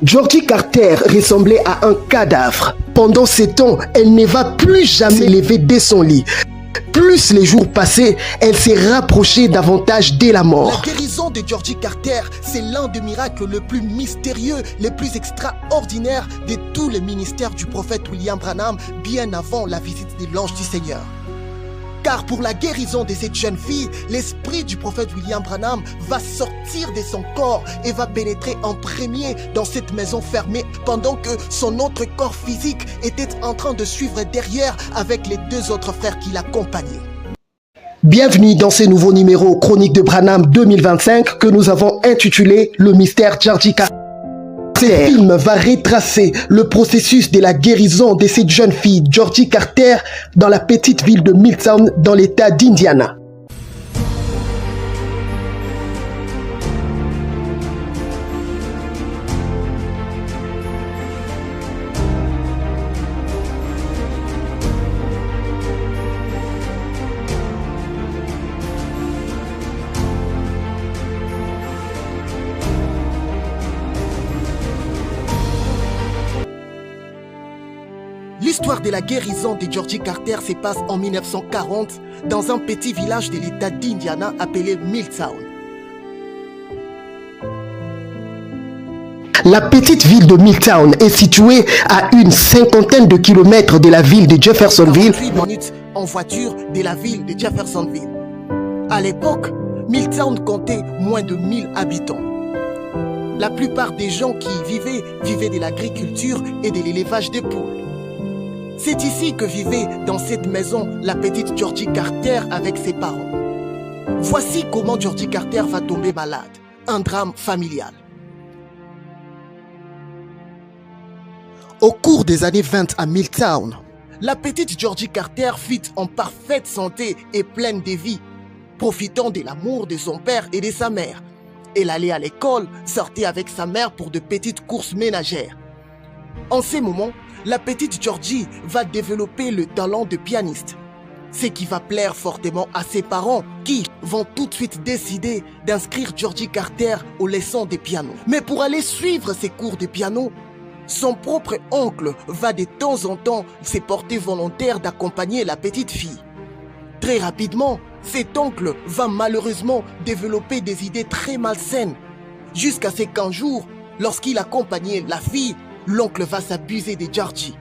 Georgie Carter ressemblait à un cadavre. Pendant ces temps, elle ne va plus jamais lever de son lit. Plus les jours passaient, elle s'est rapprochée davantage de la mort. La guérison de Georgie Carter, c'est l'un des miracles les plus mystérieux, les plus extraordinaires de tous les ministères du prophète William Branham, bien avant la visite de l'ange du Seigneur. Car pour la guérison de cette jeune fille, l'esprit du prophète William Branham va sortir de son corps et va pénétrer en premier dans cette maison fermée pendant que son autre corps physique était en train de suivre derrière avec les deux autres frères qui l'accompagnaient. Bienvenue dans ce nouveau numéro Chronique de Branham 2025 que nous avons intitulé Le mystère Georgie Carter. Ce film va retracer le processus de la guérison de cette jeune fille, Georgie Carter, dans la petite ville de Milltown, dans l'état d'Indiana. L'histoire de la guérison de Georgie Carter se passe en 1940 dans un petit village de l'état d'Indiana appelé Milltown. La petite ville de Milltown est située à une cinquantaine de kilomètres de la ville de Jeffersonville. 48 minutes en voiture de la ville de Jeffersonville. À l'époque, Milltown comptait moins de 1000 habitants. La plupart des gens qui y vivaient de l'agriculture et de l'élevage des poules. C'est ici que vivait dans cette maison la petite Georgie Carter avec ses parents. Voici comment Georgie Carter va tomber malade. Un drame familial. Au cours des années 20 à Milltown, la petite Georgie Carter fut en parfaite santé et pleine de vie, profitant de l'amour de son père et de sa mère. Elle allait à l'école, sortait avec sa mère pour de petites courses ménagères. En ces moments, la petite Georgie va développer le talent de pianiste, ce qui va plaire fortement à ses parents qui vont tout de suite décider d'inscrire Georgie Carter aux leçons de piano. Mais pour aller suivre ses cours de piano, son propre oncle va de temps en temps se porter volontaire d'accompagner la petite fille. Très rapidement, cet oncle va malheureusement développer des idées très malsaines, jusqu'à ce qu'un jour, lorsqu'il accompagnait la fille, l'oncle va s'abuser de Georgie.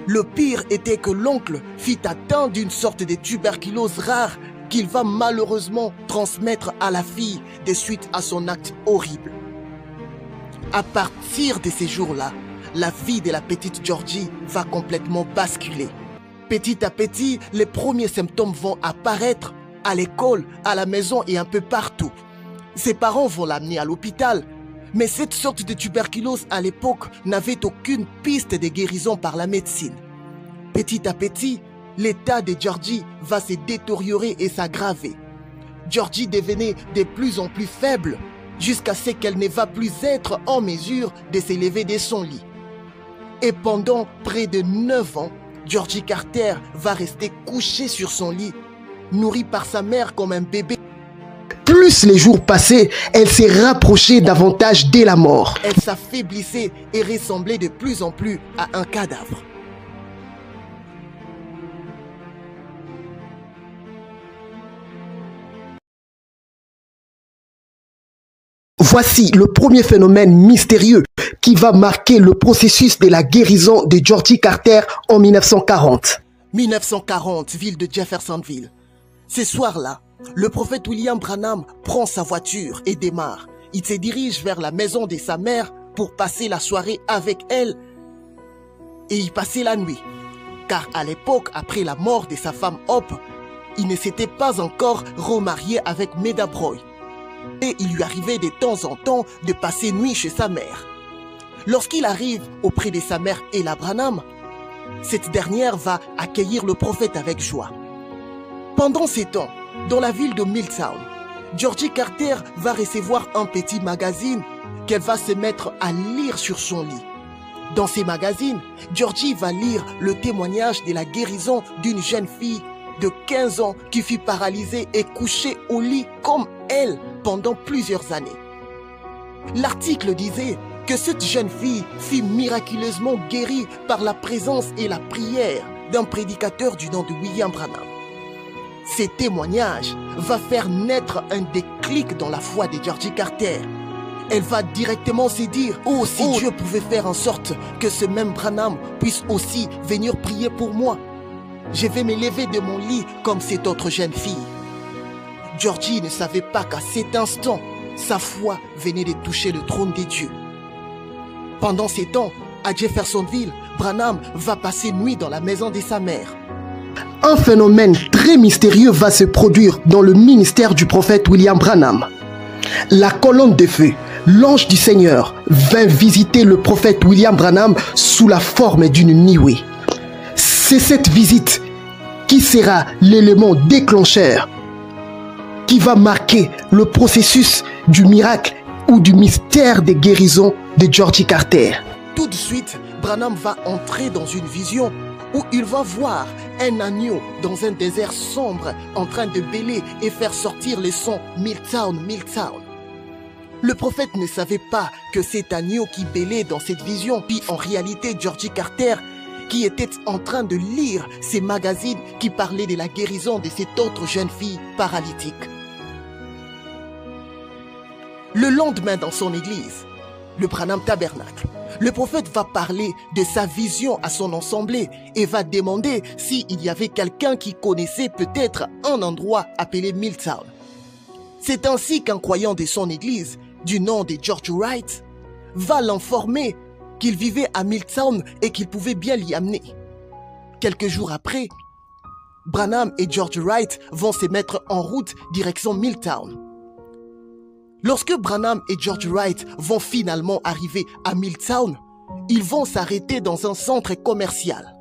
Le pire était que l'oncle fut atteint d'une sorte de tuberculose rare qu'il va malheureusement transmettre à la fille de suite à son acte horrible. À partir de ces jours-là, la vie de la petite Georgie va complètement basculer. Petit à petit, les premiers symptômes vont apparaître à l'école, à la maison et un peu partout. Ses parents vont l'amener à l'hôpital. Mais cette sorte de tuberculose à l'époque n'avait aucune piste de guérison par la médecine. Petit à petit, l'état de Georgie va se détériorer et s'aggraver. Georgie devenait de plus en plus faible jusqu'à ce qu'elle ne va plus être en mesure de s'élever de son lit. Et pendant près de 9 ans, Georgie Carter va rester couchée sur son lit, nourrie par sa mère comme un bébé. Plus les jours passaient, elle s'est rapprochée davantage de la mort. Elle s'affaiblissait et ressemblait de plus en plus à un cadavre. Voici le premier phénomène mystérieux qui va marquer le processus de la guérison de Georgie Carter en 1940. 1940, ville de Jeffersonville. Ce soir-là, le prophète William Branham prend sa voiture et démarre. Il se dirige vers la maison de sa mère pour passer la soirée avec elle et y passer la nuit. Car à l'époque, après la mort de sa femme Hope, il ne s'était pas encore remarié avec Meda Broy. Et il lui arrivait de temps en temps de passer nuit chez sa mère. Lorsqu'il arrive auprès de sa mère Ella Branham, cette dernière va accueillir le prophète avec joie. Pendant ces temps, dans la ville de Milltown, Georgie Carter va recevoir un petit magazine qu'elle va se mettre à lire sur son lit. Dans ces magazines, Georgie va lire le témoignage de la guérison d'une jeune fille de 15 ans qui fut paralysée et couchée au lit comme elle pendant plusieurs années. L'article disait que cette jeune fille fut miraculeusement guérie par la présence et la prière d'un prédicateur du nom de William Branham. Ces témoignages vont faire naître un déclic dans la foi de Georgie Carter. Elle va directement se dire « Oh, si Dieu pouvait faire en sorte que ce même Branham puisse aussi venir prier pour moi, je vais me lever de mon lit comme cette autre jeune fille. » Georgie ne savait pas qu'à cet instant, sa foi venait de toucher le trône des dieux. Pendant ces temps, à Jeffersonville, Branham va passer nuit dans la maison de sa mère. Un phénomène très mystérieux va se produire dans le ministère du prophète William Branham. La colonne de feu, l'ange du Seigneur, vint visiter le prophète William Branham sous la forme d'une nuée. C'est cette visite qui sera l'élément déclencheur qui va marquer le processus du miracle ou du mystère des guérisons de Georgie Carter. Tout de suite, Branham va entrer dans une vision où il va voir un agneau dans un désert sombre en train de bêler et faire sortir le son « Milltown, Milltown ». Le prophète ne savait pas que cet agneau qui bêlait dans cette vision, puis en réalité Georgie Carter, qui était en train de lire ces magazines qui parlaient de la guérison de cette autre jeune fille paralytique. Le lendemain dans son église, le Branham Tabernacle, le prophète va parler de sa vision à son assemblée et va demander s'il y avait quelqu'un qui connaissait peut-être un endroit appelé Milltown. C'est ainsi qu'un croyant de son église, du nom de George Wright, va l'informer qu'il vivait à Milltown et qu'il pouvait bien l'y amener. Quelques jours après, Branham et George Wright vont se mettre en route direction Milltown. Lorsque Branham et George Wright vont finalement arriver à Milltown, ils vont s'arrêter dans un centre commercial.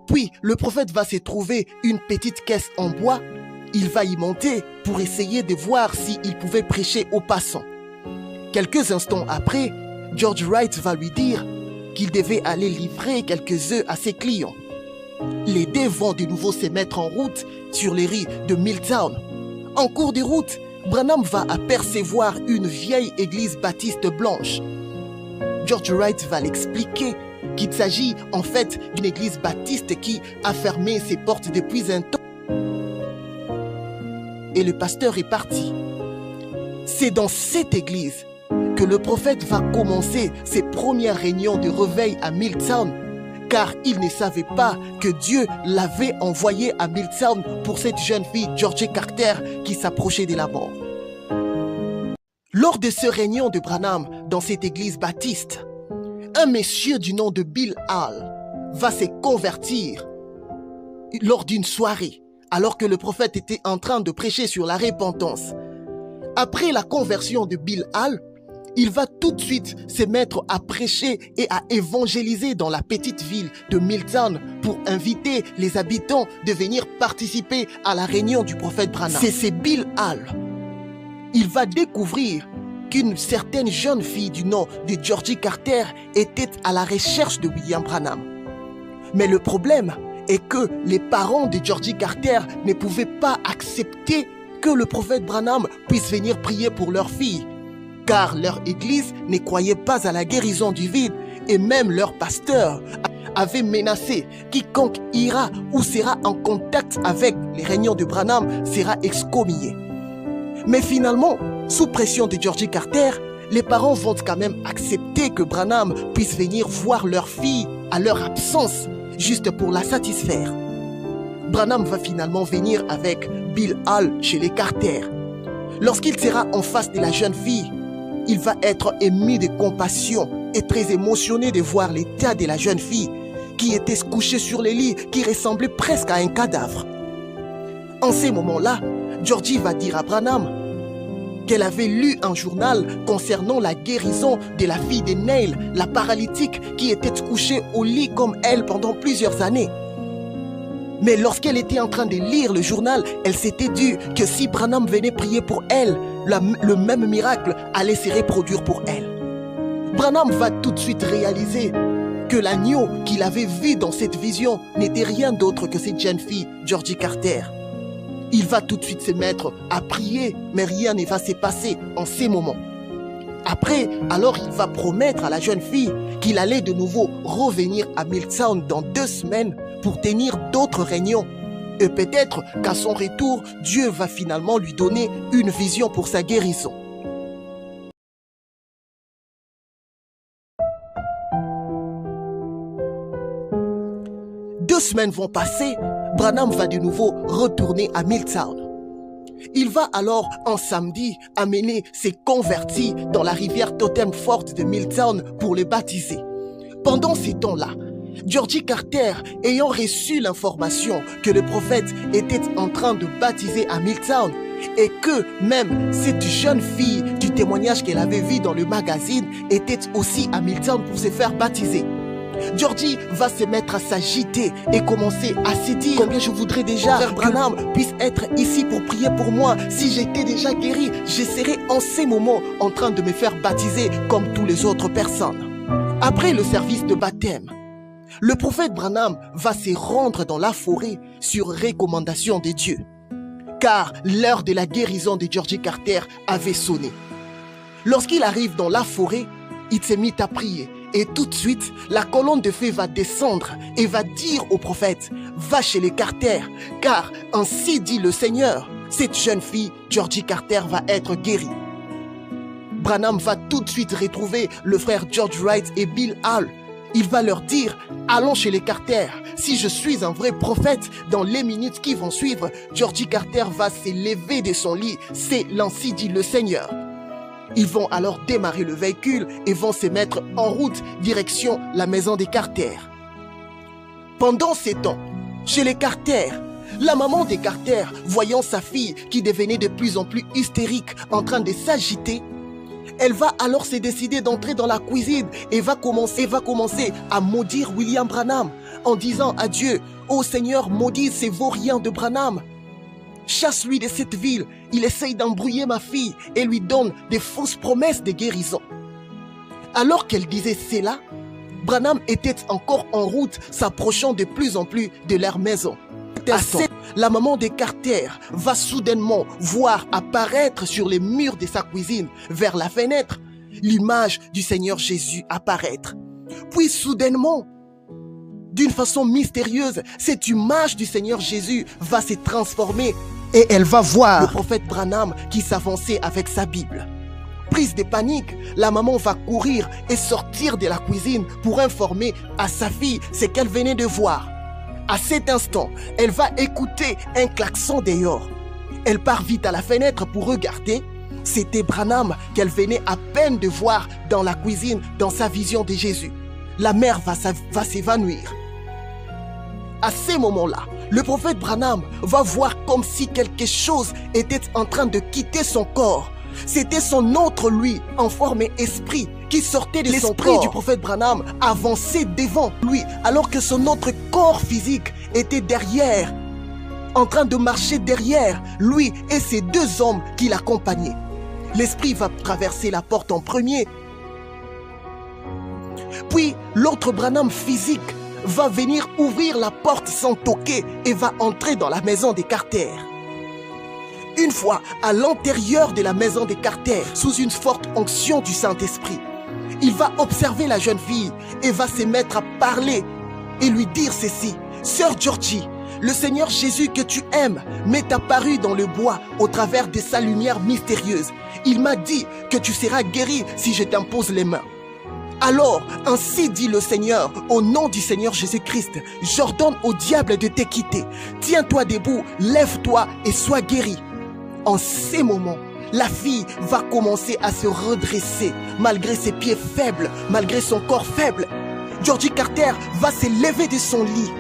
Puis, le prophète va se trouver une petite caisse en bois. Il va y monter pour essayer de voir s'il pouvait prêcher aux passants. Quelques instants après, George Wright va lui dire qu'il devait aller livrer quelques œufs à ses clients. Les deux vont de nouveau se mettre en route sur les rues de Milltown. En cours de route, Branham va apercevoir une vieille église baptiste blanche. George Wright va l'expliquer qu'il s'agit en fait d'une église baptiste qui a fermé ses portes depuis un temps. Et le pasteur est parti. C'est dans cette église que le prophète va commencer ses premières réunions de réveil à Milltown, car il ne savait pas que Dieu l'avait envoyé à Milltown pour cette jeune fille, Georgie Carter, qui s'approchait de la mort. Lors de ce réunion de Branham dans cette église baptiste, un monsieur du nom de Bill Hall va se convertir lors d'une soirée, alors que le prophète était en train de prêcher sur la repentance. Après la conversion de Bill Hall, il va tout de suite se mettre à prêcher et à évangéliser dans la petite ville de Milltown pour inviter les habitants de venir participer à la réunion du prophète Branham. C'est Bill Hall. Il va découvrir qu'une certaine jeune fille du nom de Georgie Carter était à la recherche de William Branham. Mais le problème est que les parents de Georgie Carter ne pouvaient pas accepter que le prophète Branham puisse venir prier pour leur fille, car leur église ne croyait pas à la guérison divine et même leur pasteur avait menacé quiconque ira ou sera en contact avec les réunions de Branham sera excommunié. Mais finalement, sous pression de Georgie Carter, les parents vont quand même accepter que Branham puisse venir voir leur fille à leur absence, juste pour la satisfaire. Branham va finalement venir avec Bill Hall chez les Carter. Lorsqu'il sera en face de la jeune fille, il va être ému de compassion et très émotionné de voir l'état de la jeune fille qui était couchée sur les lits, qui ressemblait presque à un cadavre. En ces moments-là, Georgie va dire à Branham qu'elle avait lu un journal concernant la guérison de la fille de Neil, la paralytique qui était couchée au lit comme elle pendant plusieurs années. Mais lorsqu'elle était en train de lire le journal, elle s'était dit que si Branham venait prier pour elle, le même miracle allait se reproduire pour elle. Branham va tout de suite réaliser que l'agneau qu'il avait vu dans cette vision n'était rien d'autre que cette jeune fille, Georgie Carter. Il va tout de suite se mettre à prier, mais rien ne va se passer en ces moments. Après, alors il va promettre à la jeune fille qu'il allait de nouveau revenir à Milltown dans 2 semaines pour tenir d'autres réunions. Et peut-être qu'à son retour, Dieu va finalement lui donner une vision pour sa guérison. Deux semaines vont passer, Branham va de nouveau retourner à Milltown. Il va alors, un samedi, amener ses convertis dans la rivière Totem Fort de Milltown pour les baptiser. Pendant ces temps-là, Georgie Carter, ayant reçu l'information que le prophète était en train de baptiser à Milltown et que même cette jeune fille du témoignage qu'elle avait vu dans le magazine était aussi à Milltown pour se faire baptiser, Georgie va se mettre à s'agiter et commencer à se dire combien je voudrais déjà que Branham puisse être ici pour prier pour moi. Si j'étais déjà guéri, je serais en ces moments en train de me faire baptiser comme toutes les autres personnes. Après le service de baptême, le prophète Branham va se rendre dans la forêt sur recommandation de Dieu, car l'heure de la guérison de Georgie Carter avait sonné. Lorsqu'il arrive dans la forêt, il s'est mis à prier. Et tout de suite, la colonne de feu va descendre et va dire au prophète, va chez les Carter, car ainsi dit le Seigneur, cette jeune fille, Georgie Carter, va être guérie. Branham va tout de suite retrouver le frère George Wright et Bill Hall. Il va leur dire, allons chez les Carter. Si je suis un vrai prophète, dans les minutes qui vont suivre, Georgie Carter va se lever de son lit. C'est l'ainsi dit le Seigneur. Ils vont alors démarrer le véhicule et vont se mettre en route direction la maison des Carter. Pendant ces temps, chez les Carter, la maman des Carter, voyant sa fille qui devenait de plus en plus hystérique, en train de s'agiter, elle va alors se décider d'entrer dans la cuisine et va commencer à maudire William Branham en disant à Dieu, « Ô Seigneur, maudis ces vauriens de Branham. Chasse-lui de cette ville, il essaye d'embrouiller ma fille et lui donne des fausses promesses de guérison. » Alors qu'elle disait cela, Branham était encore en route, s'approchant de plus en plus de leur maison. La maman des Carter va soudainement voir apparaître sur les murs de sa cuisine, vers la fenêtre, l'image du Seigneur Jésus apparaître. Puis soudainement, d'une façon mystérieuse, cette image du Seigneur Jésus va se transformer et elle va voir le prophète Branham qui s'avançait avec sa Bible. Prise de panique, la maman va courir et sortir de la cuisine pour informer à sa fille ce qu'elle venait de voir. À cet instant, elle va écouter un klaxon dehors. Elle part vite à la fenêtre pour regarder. C'était Branham qu'elle venait à peine de voir dans la cuisine, dans sa vision de Jésus. La mère va s'évanouir. À ces moments-là, le prophète Branham va voir comme si quelque chose était en train de quitter son corps. C'était son autre lui, en forme et esprit, qui sortait de son corps. L'esprit du prophète Branham avançait devant lui, alors que son autre corps physique était derrière, en train de marcher derrière lui et ces 2 hommes qui l'accompagnaient. L'esprit va traverser la porte en premier. Puis l'autre Branham physique va venir ouvrir la porte sans toquer et va entrer dans la maison des Carter. Une fois à l'intérieur de la maison des Carter, sous une forte onction du Saint-Esprit, il va observer la jeune fille et va se mettre à parler et lui dire ceci. « Sœur Georgie, le Seigneur Jésus que tu aimes m'est apparu dans le bois au travers de sa lumière mystérieuse. Il m'a dit que tu seras guérie si je t'impose les mains. Alors, ainsi dit le Seigneur, au nom du Seigneur Jésus-Christ, j'ordonne au diable de te quitter. Tiens-toi debout, lève-toi et sois guéri. » En ces moments, la fille va commencer à se redresser, malgré ses pieds faibles, malgré son corps faible. Georgie Carter va se lever de son lit.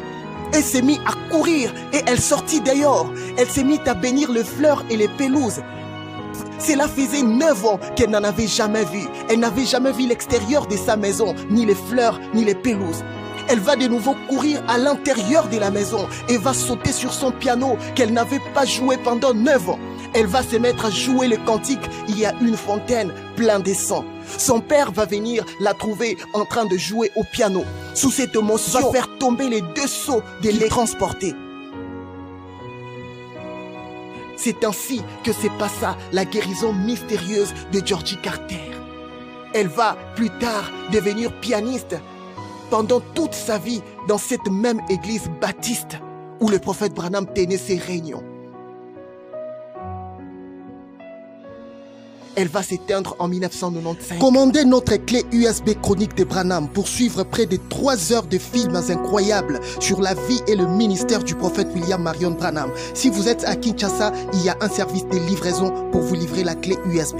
Elle s'est mise à courir et elle sortit dehors. Elle s'est mise à bénir les fleurs et les pelouses. Cela faisait 9 ans qu'elle n'en avait jamais vu. Elle n'avait jamais vu l'extérieur de sa maison, ni les fleurs, ni les pelouses. Elle va de nouveau courir à l'intérieur de la maison et va sauter sur son piano qu'elle n'avait pas joué pendant 9 ans. Elle va se mettre à jouer le cantique « Il y a une fontaine pleine de sang ». Son père va venir la trouver en train de jouer au piano. Sous cette émotion, va faire tomber les 2 seaux de lait transportés. C'est ainsi que se passa la guérison mystérieuse de Georgie Carter. Elle va plus tard devenir pianiste pendant toute sa vie dans cette même église baptiste où le prophète Branham tenait ses réunions. Elle va s'éteindre en 1995. Commandez notre clé USB chronique de Branham pour suivre près de 3 heures de films incroyables sur la vie et le ministère du prophète William Marion Branham. Si vous êtes à Kinshasa, il y a un service de livraison pour vous livrer la clé USB.